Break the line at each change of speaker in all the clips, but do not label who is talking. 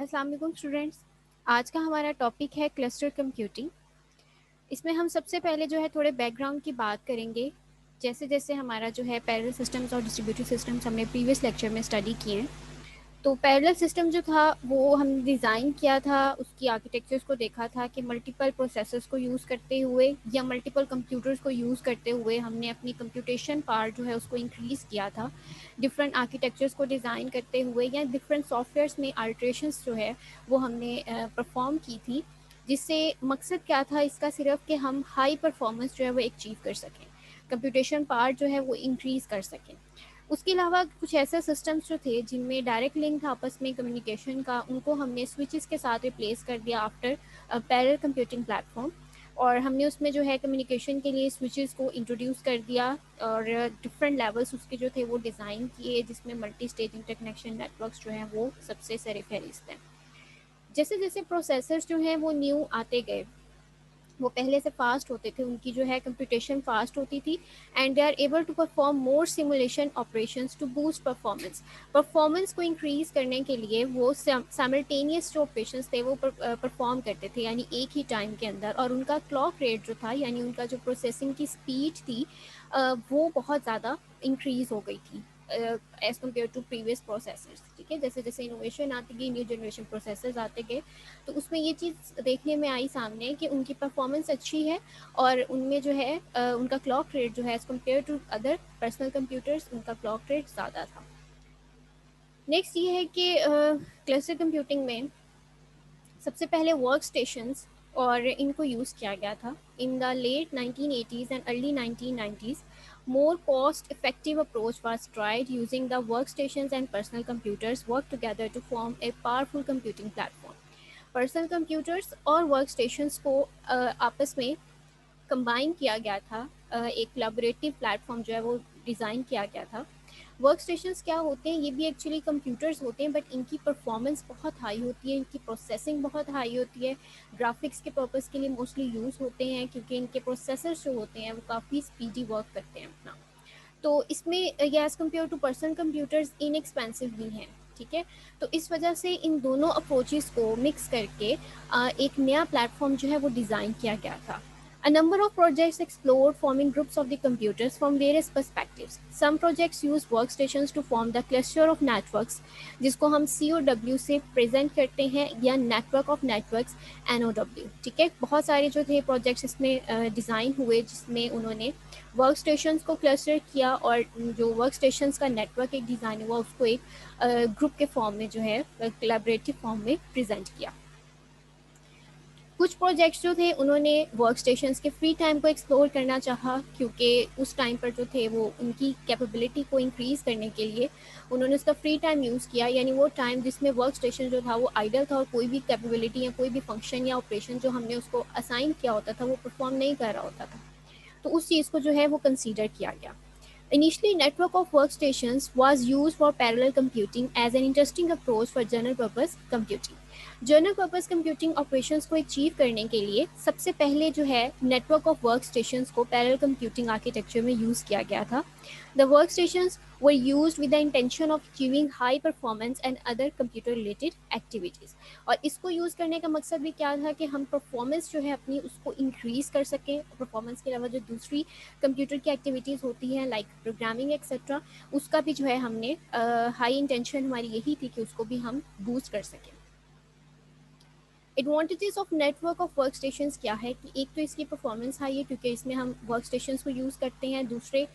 अस्सलाम वालेकुम स्टूडेंट्स। आज का हमारा टॉपिक है क्लस्टर कंप्यूटिंग। इसमें हम सबसे पहले जो है थोड़े बैकग्राउंड की बात करेंगे। जैसे जैसे हमारा जो है पैरेलल सिस्टम्स और डिस्ट्रीब्यूटेड सिस्टम्स हमने प्रीवियस लेक्चर में स्टडी किए हैं। तो पैरेलल सिस्टम जो था वो हमने डिज़ाइन किया था, उसकी आर्किटेक्चर्स को देखा था कि मल्टीपल प्रोसेसर्स को यूज़ करते हुए या मल्टीपल कंप्यूटर्स को यूज़ करते हुए हमने अपनी कंप्यूटेशन पार्ट जो है उसको इंक्रीज़ किया था। डिफरेंट आर्किटेक्चर्स को डिज़ाइन करते हुए या डिफरेंट सॉफ्टवेयर्स में अल्ट्रेशंस जो है वो हमने परफॉर्म की थी, जिससे मकसद क्या था इसका, सिर्फ कि हम हाई परफॉर्मेंस जो है वो अचीव कर सकें, कंप्यूटेशन पार्ट जो है वो इंक्रीज़ कर सकें। उसके अलावा कुछ ऐसे सिस्टम्स जो थे जिनमें डायरेक्ट लिंक था आपस में कम्युनिकेशन का, उनको हमने स्विचेस के साथ रिप्लेस कर दिया आफ्टर पैरेलल कंप्यूटिंग प्लेटफॉर्म। और हमने उसमें जो है कम्युनिकेशन के लिए स्विचेस को इंट्रोड्यूस कर दिया और डिफरेंट लेवल्स उसके जो थे वो डिज़ाइन किए, जिसमें मल्टी स्टेज इंटरकनेक्शन नेटवर्क्स जो हैं वो सबसे सरफहरिस्त हैं। जैसे जैसे प्रोसेसर्स जो हैं वो न्यू आते गए, वो पहले से फास्ट होते थे, उनकी जो है कंप्यूटेशन फास्ट होती थी and they are able to perform more simulation operations to boost performance को इंक्रीज करने के लिए वो साइमल्टेनियस जो ऑपरेशंस थे वो परफॉर्म करते थे, यानी एक ही टाइम के अंदर। और उनका क्लॉक रेट जो था, यानी उनका जो प्रोसेसिंग की स्पीड थी, वो बहुत ज़्यादा इंक्रीज हो गई थी as compared to previous processors. ठीक है, जैसे जैसे इनोवेशन आती गई, न्यू जनरेशन प्रोसेसर्स आते गए, तो उसमें ये चीज़ देखने में आई सामने कि उनकी परफॉर्मेंस अच्छी है और उनमें जो है उनका क्लॉक रेट जो है as compared to other personal computers, उनका क्लॉक रेट ज़्यादा था। नेक्स्ट ये है कि क्लस्टर कंप्यूटिंग में सबसे पहले वर्क स्टेशंस और इनको यूज़ किया गया था in the late 1980s and early 1990s. More cost-effective approach was tried using the workstations and personal computers work together to form a powerful computing platform. Personal computers और workstations को आपस में combine किया गया था, एक कोलैबोरेटिव प्लेटफॉर्म जो है वो डिज़ाइन किया गया था। वर्क स्टेशंस क्या होते हैं? ये भी एक्चुअली कंप्यूटर्स होते हैं, बट इनकी परफॉर्मेंस बहुत हाई होती है, इनकी प्रोसेसिंग बहुत हाई होती है, ग्राफिक्स के पर्पज़ के लिए मोस्टली यूज़ होते हैं, क्योंकि इनके प्रोसेसर्स जो होते हैं वो काफ़ी स्पीडी वर्क करते हैं अपना। तो इसमें ये as compared to personal computers inexpensive भी हैं। ठीक है, तो इस वजह से इन दोनों अप्रोचेस को मिक्स करके एक नया प्लेटफॉर्म जो है वो डिज़ाइन किया गया था। A number of projects explored forming groups of the computers from various perspectives. Some projects use workstations to form the cluster of networks, जिसको हम COW से प्रेजेंट करते हैं, या नेटवर्क ऑफ नेटवर्क्स NOW। ठीक है, बहुत सारे जो थे प्रोजेक्ट्स इसमें डिज़ाइन हुए, जिसमें उन्होंने वर्क स्टेशंस को क्लस्टर किया और जो वर्क स्टेशंस का नेटवर्क एक डिज़ाइन हुआ उसको एक ग्रुप के फॉर्म में जो है कोलैबोरेटिव फॉर्म में प्रेजेंट किया। कुछ प्रोजेक्ट्स जो थे उन्होंने वर्क स्टेशंस के फ्री टाइम को एक्सप्लोर करना चाहा, क्योंकि उस टाइम पर जो थे वो उनकी कैपेबिलिटी को इंक्रीज़ करने के लिए उन्होंने उसका फ्री टाइम यूज़ किया, यानी वो टाइम जिसमें वर्क स्टेशन जो था वो आइडल था और कोई भी कैपेबिलिटी या कोई भी फंक्शन या ऑपरेशन जो हमने उसको असाइन किया होता था वो परफॉर्म नहीं कर रहा होता था, तो उस चीज़ को जो है वो कंसीडर किया गया। Initially, network of workstations was used for parallel computing as an interesting approach for general purpose computing. General purpose computing operations को अचीव करने के लिए सबसे पहले जो है नेटवर्क ऑफ वर्क स्टेशंस को पैरेलल कंप्यूटिंग आर्किटेक्चर में यूज़ किया गया था। The work stations were used with the intention of achieving high performance and other computer related activities. और इसको यूज़ करने का मकसद भी क्या था कि हम परफॉर्मेंस जो है अपनी उसको इंक्रीज़ कर सकें। परफॉर्मेंस के अलावा जो दूसरी कंप्यूटर की एक्टिविटीज़ होती हैं लाइक प्रोग्रामिंग एक्सेट्रा, उसका भी जो है हमने हाई इंटेंशन हमारी यही थी कि उसको भी हम बूस्ट कर सकें। Advantages of network of work stations क्या है कि एक तो इसकी परफॉर्मेंस हाई है क्योंकि इसमें हम वर्क स्टेशंस को यूज़ करते हैं, दूसरे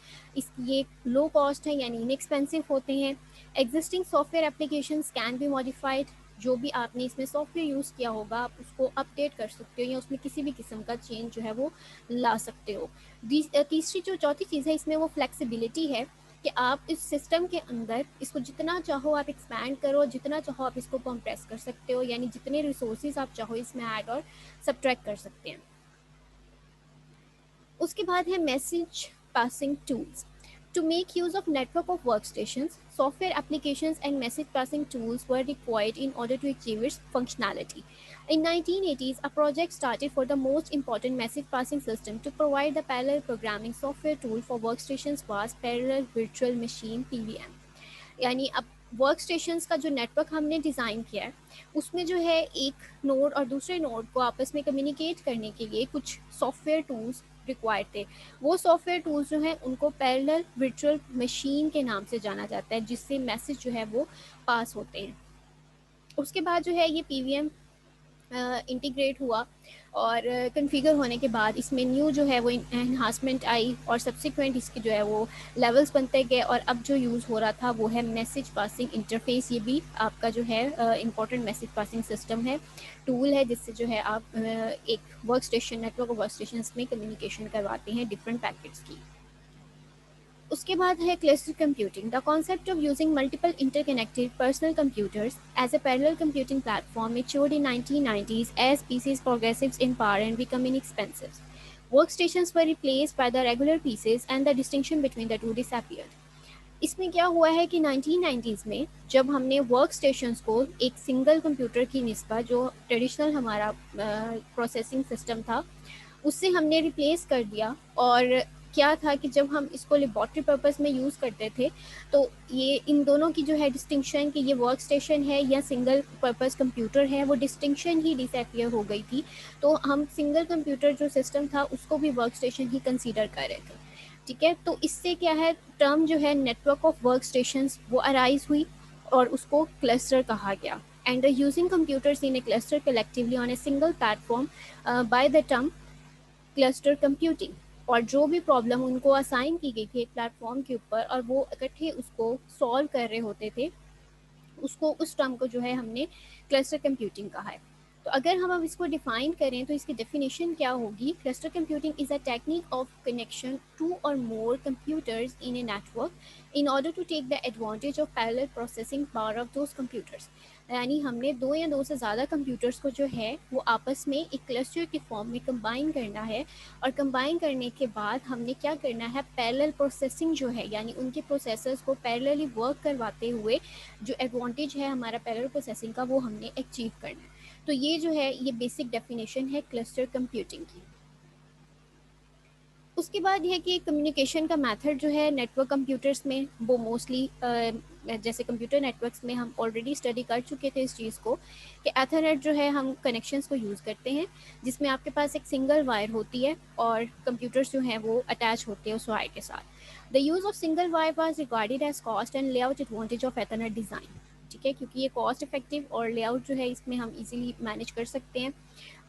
ये लो कॉस्ट है यानी इनएक्सपेंसिव होते हैं। Existing software applications can be modified, जो भी आपने इसमें सॉफ्टवेयर यूज़ किया होगा आप उसको अपडेट कर सकते हो या उसमें किसी भी किस्म का चेंज जो है वो ला सकते हो। तीसरी जो चौथी चीज़ है इसमें वो फ्लेक्सिबिलिटी है कि आप इस सिस्टम के अंदर इसको जितना चाहो आप एक्सपैंड करो, जितना चाहो आप इसको कंप्रेस कर सकते हो, यानी जितने रिसोर्सेज आप चाहो इसमें ऐड और सब्ट्रैक्ट कर सकते हैं। उसके बाद है message passing tools. To make use of network of workstations, software applications and message passing tools were required in order to achieve its functionality. In 1980s, a project started for the most important message passing system to provide the parallel programming software tool for workstations was Parallel Virtual Machine (PVM). यानी अब work stations का जो network हमने design किया है उसमें जो है एक नोड और दूसरे नोड को आपस में कम्युनिकेट करने के लिए कुछ सॉफ्टवेयर टूल्स रिक्वायर्ड थे। वो सॉफ्टवेयर टूल्स जो हैं उनको पैरेलल वर्चुअल मशीन के नाम से जाना जाता है, जिससे मैसेज जो है वो पास होते हैं। उसके बाद जो है ये पीवीएम इंटीग्रेट हुआ और कॉन्फ़िगर होने के बाद इसमें न्यू जो है वो एनहांसमेंट आई और सब्सिक्वेंट इसके जो है वो लेवल्स बनते गए और अब जो यूज़ हो रहा था वो है मैसेज पासिंग इंटरफेस। ये भी आपका जो है इम्पोर्टेंट मैसेज पासिंग सिस्टम है, टूल है, जिससे जो है आप एक work station network work station में कम्युनिकेशन करवाते हैं डिफरेंट पैकेट्स की। उसके बाद है cluster computing, the concept of using multiple interconnected personal computers as a parallel computing platform matured in 1990s as PCs progressed in power and becoming expensive. Workstations were replaced by the regular PCs and the distinction between the two disappeared. इसमें क्या हुआ है कि 1990s में जब हमने work stations को एक सिंगल कंप्यूटर की निस्बत जो ट्रेडिशनल हमारा प्रोसेसिंग सिस्टम था उससे हमने रिप्लेस कर दिया। और क्या था कि जब हम इसको लेबॉर्ट्री पर्पस में यूज़ करते थे तो ये इन दोनों की जो है डिस्टिंक्शन कि ये वर्क स्टेशन है या सिंगल पर्पस कंप्यूटर है, वो डिस्टिंक्शन ही डिसअपियर हो गई थी। तो हम सिंगल कंप्यूटर जो सिस्टम था उसको भी वर्क स्टेशन ही कंसीडर कर रहे थे। ठीक है, तो इससे क्या है, टर्म जो है नेटवर्क ऑफ वर्क स्टेशंस वो अराइज हुई और उसको क्लस्टर कहा गया। And using computers in A cluster collectively on a single platform by the term cluster computing. और जो भी प्रॉब्लम उनको असाइन की गई थी एक प्लेटफॉर्म के ऊपर और वो इकट्ठे उसको सॉल्व कर रहे होते थे, उसको उस टर्म को जो है हमने क्लस्टर कंप्यूटिंग कहा है। तो अगर हम अब इसको डिफाइन करें तो इसकी डेफिनेशन क्या होगी, cluster computing is a technique of connection two और more computers in a network in order to take the advantage of parallel processing power of those computers. यानी हमने दो या दो से ज़्यादा कंप्यूटर्स को जो है वो आपस में एक क्लस्टर के फॉर्म में कंबाइन करना है और कंबाइन करने के बाद हमने क्या करना है, पैरेलल प्रोसेसिंग जो है यानी उनके प्रोसेसर्स को पैरेलली वर्क करवाते हुए जो एडवांटेज है हमारा पैरेलल प्रोसेसिंग का वो हमने अचीव करना है। तो ये जो है ये बेसिक डेफिनेशन है क्लस्टर कंप्यूटिंग की। उसके बाद ये कि कम्युनिकेशन का मेथड जो है नेटवर्क कंप्यूटर्स में वो मोस्टली जैसे कंप्यूटर नेटवर्क्स में हम ऑलरेडी स्टडी कर चुके थे इस चीज़ को कि एथरनेट जो है हम कनेक्शंस को यूज़ करते हैं जिसमें आपके पास एक सिंगल वायर होती है और कंप्यूटर्स जो हैं वो अटैच होते हैं उस वायर के साथ। The use of single wire was regarded as cost and layout advantage of ethernet design. ठीक है, क्योंकि ये कॉस्ट इफेक्टिव और लेआउट जो है इसमें हम इजीली मैनेज कर सकते हैं।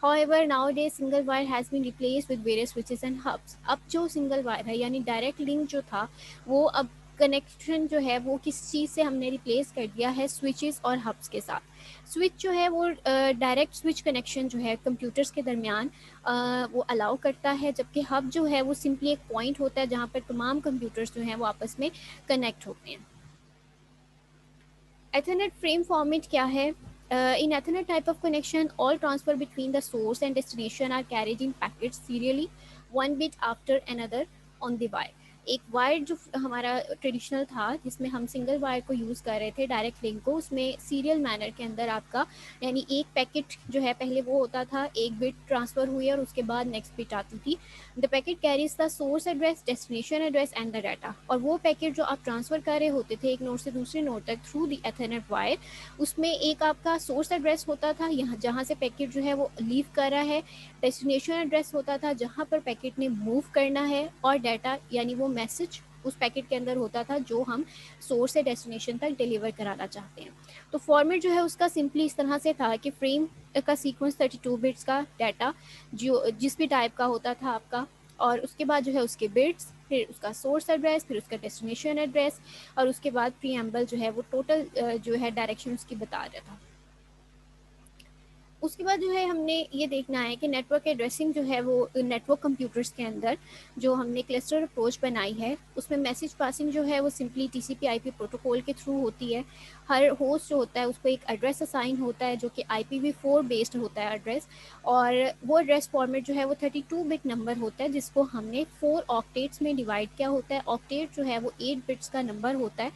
However, nowadays single wire has been replaced with various switches and hubs. अब जो सिंगल वायर है यानी डायरेक्ट लिंक जो था वो अब कनेक्शन जो है वो किस चीज़ से हमने रिप्लेस कर दिया है, स्विचेस और हब्स के साथ। स्विच जो है वो डायरेक्ट स्विच कनेक्शन जो है कंप्यूटर्स के दरमियान वो अलाउ करता है, जबकि हब जो है वो सिंपली एक पॉइंट होता है जहाँ पर तमाम कंप्यूटर्स जो हैं वो आपस में कनेक्ट होते हैं। Ethernet frame format क्या है? In Ethernet type of connection, all transfer between the source and destination are carried in packets serially, one bit after another on the wire. एक वायर जो हमारा ट्रेडिशनल था जिसमें हम सिंगल वायर को use कर रहे थे डायरेक्ट लिंक को, उसमें सीरियल मैनर के अंदर आपका यानी एक पैकेट जो है पहले वो होता था, एक बिट ट्रांसफ़र हुई और उसके बाद नेक्स्ट बिट आती थी। The packet carries the source address, destination address and the data. और वो पैकेट जो आप ट्रांसफ़र कर रहे होते थे एक नोड से दूसरे नोड तक थ्रू द एथरनेट वायर, उसमें एक आपका सोर्स एड्रेस होता था यहाँ जहाँ से पैकेट जो है वो लीव कर रहा है, डेस्टिनेशन एड्रेस होता था जहाँ पर पैकेट ने मूव करना है, और डाटा यानी वो मैसेज उस पैकेट के अंदर होता था जो हम सोर्स से डेस्टिनेशन तक डिलीवर कराना चाहते हैं। तो फॉर्मेट जो है उसका सिंपली इस तरह से था कि फ्रेम का सीक्वेंस 32 बिट्स का डाटा जो जिस भी टाइप का होता था आपका, और उसके बाद जो है उसके बिट्स, फिर उसका सोर्स एड्रेस, फिर उसका डेस्टिनेशन एड्रेस, और उसके बाद प्रीएम्बल जो है वो टोटल जो है डायरेक्शन उसकी बता रहा था। उसके बाद जो है हमने ये देखना है कि नेटवर्क एड्रेसिंग जो है वो नेटवर्क कंप्यूटर्स के अंदर जो हमने क्लस्टर अप्रोच बनाई है उसमें मैसेज पासिंग जो है वो सिंपली टीसीपी आईपी प्रोटोकॉल के थ्रू होती है। हर होस्ट जो होता है उसको एक एड्रेस असाइन होता है जो कि IPv4 बेस्ड होता है एड्रेस, और वो एड्रेस फॉर्मेट जो है वो 32 बिट नंबर होता है जिसको हमने 4 ऑक्टेट्स में डिवाइड किया होता है। ऑक्टेट जो है वो 8 बिट्स का नंबर होता है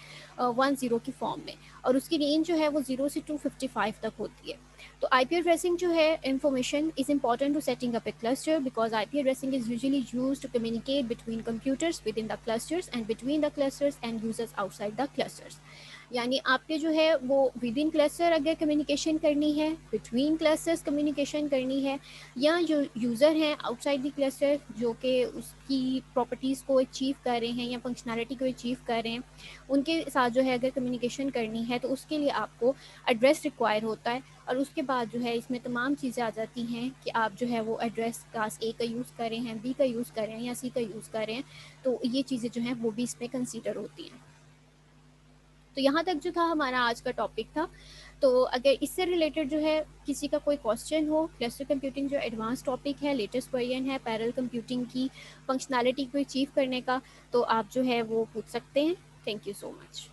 10 की फॉर्म में, और उसकी रेंज जो है वो 0 से 255 तक होती है। तो IP addressing जो है information is important to setting up a cluster because IP addressing is usually used to communicate between computers within the clusters and between the clusters and users outside the clusters. यानी आपने जो है वो with in cluster अगर communication करनी है, between clusters communication करनी है, या जो यूज़र हैं आउटसाइड द क्लस्टर जो कि उसकी प्रॉपर्टीज़ को अचीव कर रहे हैं या फंक्शनैलिटी को अचीव कर रहे हैं, उनके साथ जो है अगर कम्युनिकेशन करनी है तो उसके लिए आपको एड्रेस रिक्वायर होता है। और उसके बाद जो है इसमें तमाम चीज़ें आ जाती हैं कि आप जो है वो एड्रेस क्लास ए का यूज़ करें हैं, बी का यूज़ करें या सी का यूज़ करें, तो ये चीज़ें जो हैं वो भी इसमें कंसीडर होती हैं। तो यहाँ तक जो था हमारा आज का टॉपिक था। तो अगर इससे रिलेटेड जो है किसी का कोई क्वेश्चन हो, क्लस्टर कंप्यूटिंग जो एडवांस टॉपिक है, लेटेस्ट वर्जन है पैरेलल कंप्यूटिंग की फंक्शनैलिटी को अचीव करने का, तो आप जो है वो पूछ सकते हैं। Thank you so much.